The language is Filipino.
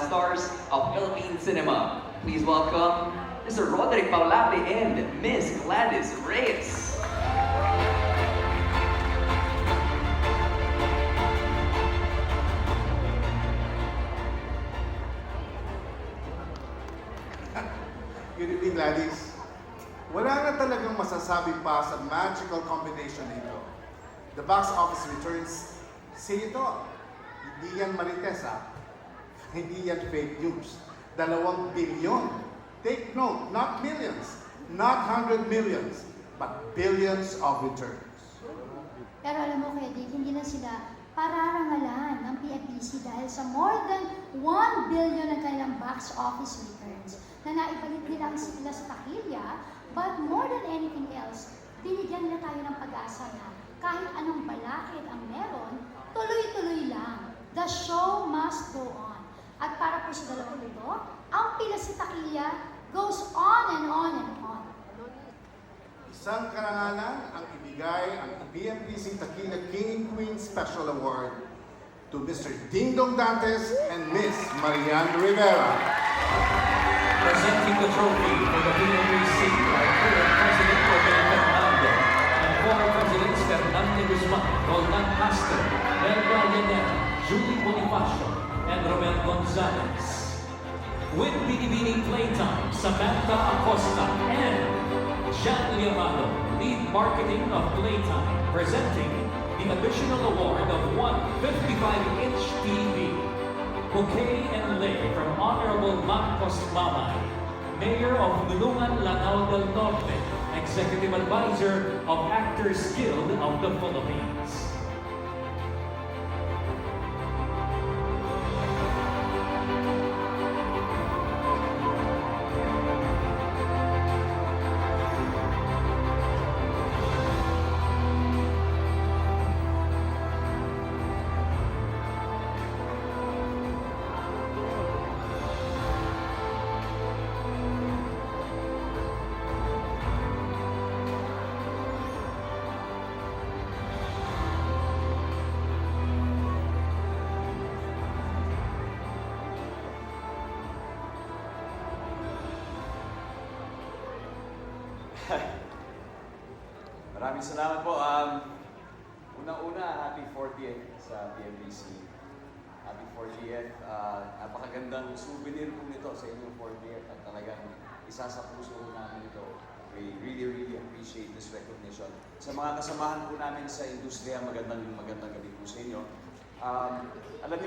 stars of Philippine cinema. Please welcome Mr. Roderick Paulapi and Miss Gladys Reyes. Good evening, Gladys. Wala na talagang masasabi pa sa magical combination nito. The box office returns, say ito, hindi yan marites ha, hindi yan fake news. 2 billion. Take note, not millions, not 100 millions, but billions of returns. Pero alam mo, Kuya Dick, hindi na sila pararangalan ng PFBC dahil sa more than 1 billion ng kanilang box office returns na naibalik nila ang sila sa takilya, but more than anything else, binigyan nila tayo ng pag-asa na kahit anong balakid ang meron, tuloy-tuloy lang. The show must go on. At para po sa dalawang ito, ang pila sa takilya goes on and on and on. Isang karangalan ang ibigay ang BMPC Takila King and Queen Special Award to Mr. Dingdong Dantes and Miss Marian Rivera. Presenting the trophy for the BMPC are current President Roderick Fernando and former Presidents Fernando Guzman, Roldan Pastor, Nelda Llanera, Julie Bonifacio, and Romel Gonzalez. With Binibining Playtime, Samantha Acosta and Jan Liamado, lead marketing of Playtime, presenting the additional award of 155-inch TV. Bouquet and Lay from Honorable Marcos Mamay, Mayor of Nulungan, Lanao del Norte, Executive Advisor of Actors Guild of the Philippines. Maraming salamat po. Unang-una, happy 40th sa PMBC. Happy 40th. Napakagandang souvenir po nito sa inyong 40th at talagang isa sa puso po namin ito. We really appreciate this recognition. Sa mga kasamahan po namin sa industriya, magandang gabi po sa inyo. Alam niyo